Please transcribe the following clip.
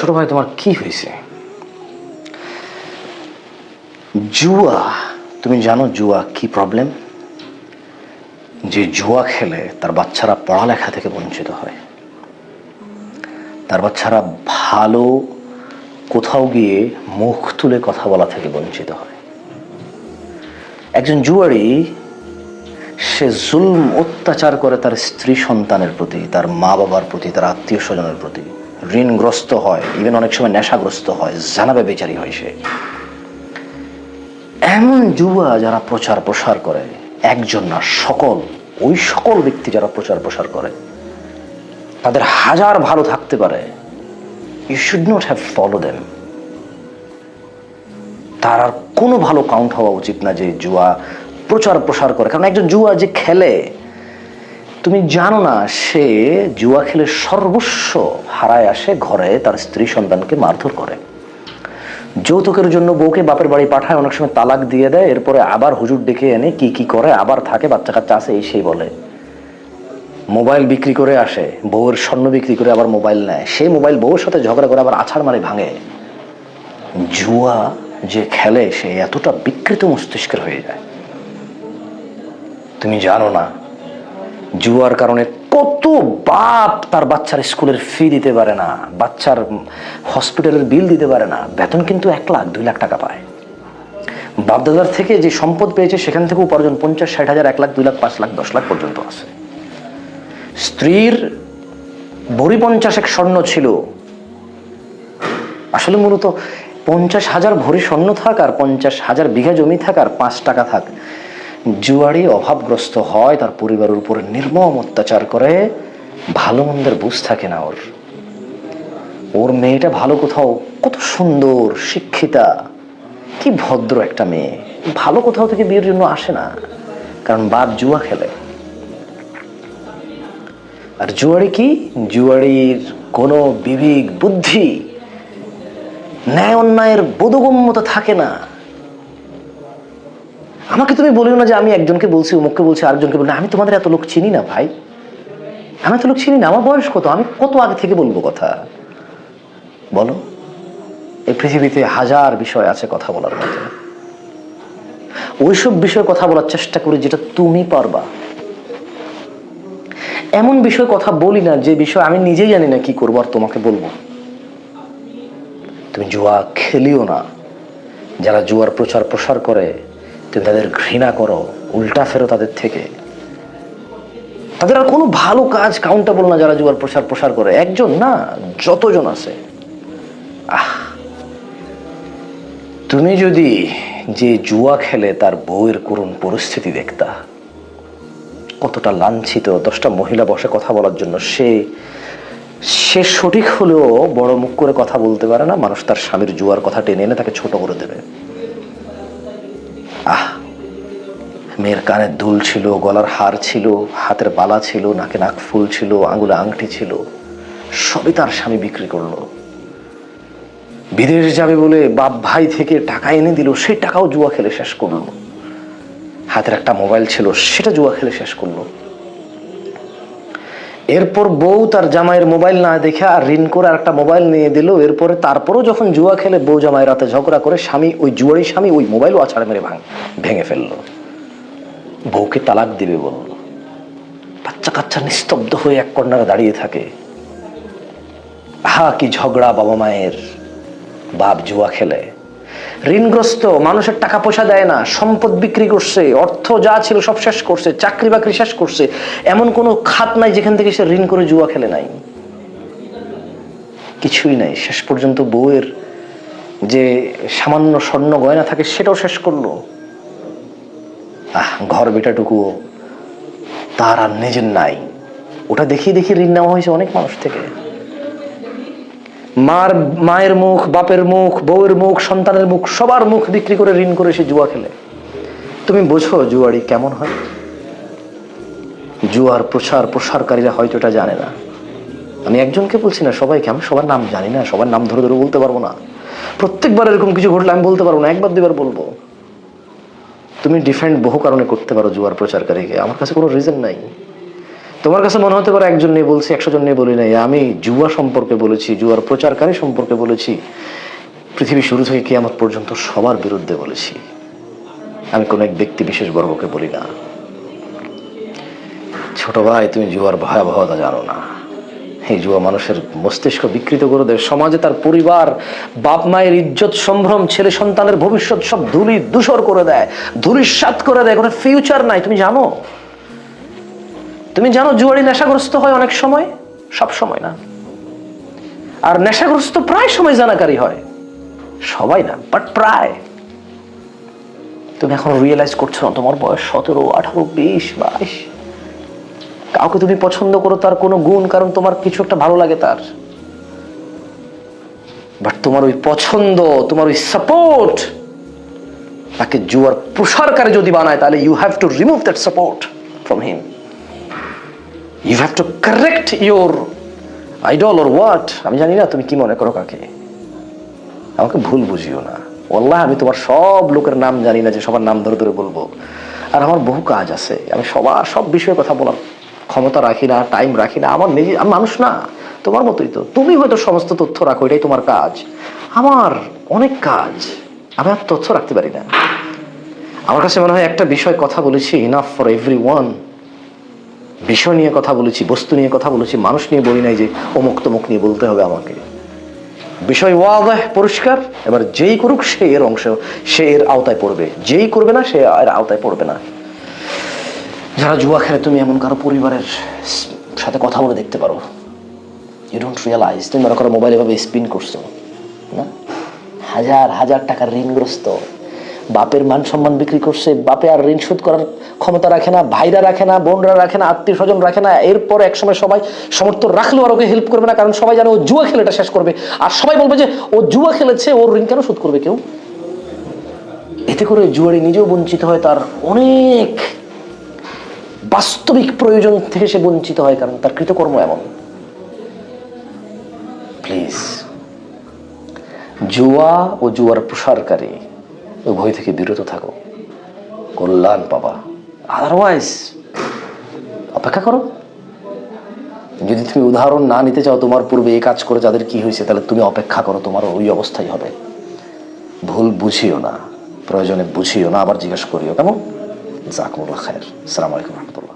ছোট ভাই, তোমার কি হয়েছে? জুয়া, তুমি জানো জুয়া কি প্রবলেম? যে জুয়া খেলে তার বাচ্চারা পড়ালেখা থেকে বঞ্চিত হয়, তার বাচ্চারা ভালো কোথাও গিয়ে মুখ তুলে কথা বলা থেকে বঞ্চিত হয়। একজন জুয়ারি সে জুলম অত্যাচার করে তার স্ত্রী সন্তানের প্রতি, তার মা বাবার প্রতি, তার আত্মীয় স্বজনের প্রতি। ঋণগ্রস্ত হয়, ইভেন অনেক সময় নেশাগ্রস্ত হয়, জানাবে বেচারি হয় সে। এমন জুয়া যারা প্রচার প্রসার করে, একজন না সকল, ওই সকল ব্যক্তি যারা প্রচার প্রসার করে, তাদের হাজার ভালো থাকতে পারে, you should not have follow them. তার আর কোনো ভালো কাউন্ট হওয়া উচিত না যে জুয়া প্রচার প্রসার করে। কারণ একজন জুয়া যে খেলে, তুমি জানো না সে জুয়া খেলে সর্বস্ব হারায় আসে, ঘরে তার স্ত্রী সন্তানকে মারধর করে, যৌতুকের জন্য বউকে বাপের বাড়ি পাঠায়, অনেক সময় তালাক দিয়ে দেয়, এরপরে আবার হুজুর ডেকে এনে কি কি করে, আবার থাকে, বাচ্চা কাচ্চা আছে এই সেই বলে। মোবাইল বিক্রি করে আসে, বউয়ের স্বর্ণ বিক্রি করে আবার মোবাইল নেয়, সেই মোবাইল বউয়ের সাথে ঝগড়া করে আবার আছাড় মারে ভাঙে। জুয়া যে খেলে সে এতটা বিকৃত মস্তিষ্কের হয়ে যায়। তুমি জানো না জুয়ার কারণে কত বাপ তার বাচ্চার স্কুলের ফি দিতে পারে না, বাচ্চার হসপিটালের বিল দিতে পারে না। বেতন কিন্তু 1 লাখ 2 লাখ টাকা পায়। বাপদাদার থেকে যে সম্পদ পেয়েছে সেখান থেকে উপার্জন 50-60 হাজার, 1 লাখ 2 লাখ 5 লাখ 10 লাখ পর্যন্ত আছে। স্ত্রীর ভরি 50 স্বর্ণ ছিল, আসলে মূলত 50,000 ভরি স্বর্ণ থাক আর 50,000 বিঘা জমি থাক আর 5 টাকা থাক, জুয়ারি অভাবগ্রস্ত হয়, তার পরিবারের উপরে নির্মম অত্যাচার করে। ভালো মন্দের বুঝ থাকে না ওর। ওর মেয়েটা ভালো কোথাও, কত সুন্দর শিক্ষিতা, কি ভদ্র একটা মেয়ে, ভালো কোথাও থেকে বিয়ের জন্য আসে না, কারণ বাপ জুয়া খেলে। আর জুয়ারি কি, জুয়ারির কোনো বিবেক বুদ্ধি, ন্যায় অন্যায়ের বোধগম্যতা থাকে না। আমাকে তুমি বলিও না যে আমি একজনকে বলছি, অমুককে বলছি, আরেকজনকে বলি, আমি তোমাদের এত লোক চিনি না ভাই, আমি এত লোক চিনি না, আমার বয়স কত, আমি কত আগে থেকে বলবো কথা বলো? এই পৃথিবীতে হাজার বিষয় আছে কথা বলার মতো, ওইসব বিষয়ে কথা বলার চেষ্টা করি যেটা তুমি পারবা। এমন বিষয়ে কথা বলি না যে বিষয় আমি নিজেই জানি না কি করবো আর তোমাকে বলবো। তুমি জুয়া খেলিও না। যারা জুয়ার প্রচার প্রসার করে তুমি তাদের ঘৃণা করো, উল্টা ফেরো তাদের থেকে। তাদের আর কোনো ভালো কাজ কাউন্টেবল না যারা জুয়ার প্রচার প্রসার করে, একজন না যতজন আছে। তুমি যদি যে জুয়া খেলে তার বউয়ের করুণ পরিস্থিতি দেখতা, কতটা লাঞ্ছিত, 10টা মহিলা বসে কথা বলার জন্য, সে সঠিক হলেও বড় মুখ করে কথা বলতে পারে না, মানুষ তার স্বামীর জুয়ার কথা টেনে এনে তাকে ছোট করে দেবে। মেয়ের কানের দুল ছিল, গলার হার ছিল, হাতের বালা ছিল, নাকে নাক ফুল ছিল, আঙ্গুলে আংটি ছিল, সবই তার স্বামী বিক্রি করলো। বিদেশ যাবে বলে বাপ ভাই থেকে টাকা এনে দিল, সেই টাকাও জুয়া খেলে শেষ করলো। হাতের একটা মোবাইল ছিল, সেটা জুয়া খেলে শেষ করলো। এরপর বউ তার জামাইয়ের মোবাইল না দেখে আর ঋণ করে আর একটা মোবাইল নিয়ে দিল। এরপরে তারপরও যখন জুয়া খেলে বউ জামাই রাতে ঝগড়া করে, স্বামী ওই জুয়ারি স্বামী ওই মোবাইলও আছাড় মেরে ভেঙে ফেললো, বউকে তালাক দিবে বলল। বাচ্চা কাচ্চা নিস্তব্ধ হয়ে এক কর্নারে দাঁড়িয়ে থাকে। কি ঝগড়া বাবা মায়ের। বাপ জুয়া খেলে, ঋণগ্রস্ত, মানুষের টাকা পয়সা দেয় না, সম্পদ বিক্রি করছে, অর্থ যা ছিল সব শেষ করছে, চাকরি বাকরি শেষ করছে, এমন কোনো খাত নাই যেখান থেকে সে ঋণ করে জুয়া খেলে নাই, কিছুই নাই। শেষ পর্যন্ত বউয়ের যে সামান্য স্বর্ণ গয়না থাকে সেটাও শেষ করলো। ঘর বেটাটুকু তার আর নিজের নাই, ওটা দেখিয়ে দেখিয়ে ঋণ নেওয়া হয়েছে অনেক মানুষ থেকে। মায়ের মুখ, বাপের মুখ, বউয়ের মুখ, সন্তানের মুখ, সবার মুখ বিক্রি করে ঋণ করে সে জুয়া খেলে। তুমি বোঝো জুয়ারি কেমন হয়? জুয়ার প্রচার প্রসারকারীরা হয়তো এটা জানে না। আমি একজনকে বলছি না, সবাইকে। আমি সবার নাম জানি না, সবার নাম ধরে ধরে বলতে পারবো না। প্রত্যেকবার এরকম কিছু ঘটলে আমি বলতে পারবো না, একবার দুবার বলবো। তুমি ডিফেন্ড বহু কারণে করতে পারো জুয়ার প্রচারকারীকে, আমার কাছে কোনো রিজন নাই। তোমার কাছে মনে হতে পারে একজন নিয়ে বলছি, 100 জন নিয়ে বলি নাই। আমি জুয়া সম্পর্কে বলেছি, জুয়ার প্রচারকারী সম্পর্কে বলেছি, পৃথিবী শুরু থেকে কিয়ামত পর্যন্ত সবার বিরুদ্ধে বলেছি। আমি কোনো এক ব্যক্তি বিশেষ বর্গকে বলি না। ছোট ভাই, তুমি জুয়ার ভয়াবহতা জানো না। এই জুয়া মানুষের মস্তিষ্ক বিকৃত করে দেয়, সমাজে তার পরিবার, বাপ মায়ের ইজ্জত সম্ভ্রম, ছেলে সন্তানের ভবিষ্যৎ সব ধুলি ধূসর করে দেয়, ধূলিসাৎ করে দেয়, কোনো ফিউচার নাই। তুমি জানো, তুমি জানো জুয়ারি নেশাগ্রস্ত হয় অনেক সময়, সব সময় না। আর নেশাগ্রস্ত প্রায় সময় জানাকারী হয়, সবাই না বাট প্রায়। তুমি এখন রিয়েলাইজ করছো না, তোমার বয়স 17, 18, 20, 22। কাউকে তুমি পছন্দ করো তার কোনো গুণ, কারণ তোমার কিছু একটা ভালো লাগে তার, বাট তোমার ওই পছন্দ, তোমার ওই সাপোর্ট তাকে জুয়ার প্রসারকারী যদি বানায়, তাহলে you have to remove that support from him. You have to correct your idol or what. আমি জানি না তুমি কি মনে করো কাকে, আমাকে ভুল বুঝিও না। ওয়াল্লাহ আমি তোমার সব লোকের নাম জানি না যে সবার নাম ধরে ধরে বলবো, আর আমার বহু কাজ আছে। আমি সবার সব বিষয়ে কথা বলার ক্ষমতা রাখি না, টাইম রাখি না। আমার নিজে, আমি মানুষ না, তোমার মতোই তো। তুমি হয়তো সমস্ত তথ্য রাখো, এটাই তোমার কাজ। আমার অনেক কাজ, আমি আর তথ্য রাখতে পারি না। আমার কাছে মনে হয় একটা বিষয় কথা বলেছি, ইনাফ ফর এভরিওয়ান। বিষয় নিয়ে কথা বলেছি, বস্তু নিয়ে কথা বলেছি, মানুষ নিয়ে বলি নাই যে অমুক তমুক নিয়ে বলতে হবে আমাকে। বিষয় ওয়াদাহ, পরিষ্কার। এবার যেই করুক সে এর অংশ, সে এর আওতায় পড়বে, যেই করবে না সে এর আওতায় পড়বে না। যারা জুয়া খেলে, তুমি এমন কারো পরিবারের সাথে কথা বলে দেখতে পারো। ইউ ডোন্ট রিয়েলাইজ, তুমি মনে করো মোবাইল এভাবে স্পিন করছো না, হাজার হাজার টাকার ঋণগ্রস্ত, বাপের মান সম্মান বিক্রি করছে, বাপে আর ঋণ শোধ করার ক্ষমতা রাখে না, ভাইরা রাখে না, বোনরা রাখে না, আত্মীয় স্বজন রাখে না। এরপর একসময় সবাই সমর্থন রাখলেও আর ওকে হেল্প করবে না, কারণ সবাই জানে ও জুয়া খেলে এটা শেষ করবে। আর সবাই বলবে যে ও জুয়া খেলেছে, ওর ঋণ কেন শোধ করবে কেউ। এতে করে জুয়ারি নিজেও বঞ্চিত হয়, তার অনেক বাস্তবিক প্রয়োজন থেকে সে বঞ্চিত হয়, কারণ তার কৃতকর্ম এমন। প্লিজ, জুয়া ও জুয়ার প্রসারকারী উভয় থেকে বিরত থাকো, কল্যাণ পাবা। আদারওয়াইজ অপেক্ষা করো। যদি তুমি উদাহরণ না নিতে চাও, তোমার পূর্বে এই কাজ করে যাদের কি হয়েছে, তাহলে তুমি অপেক্ষা করো, তোমার ওই অবস্থাই হবে। ভুল বুঝিও না, প্রয়োজনে বুঝিও না, আবার জিজ্ঞাসা করিও। কেমন? জাযাকুমুল্লাহ খায়র। আসসালামু আলাইকুম ওয়া রাহমাতুল্লাহ।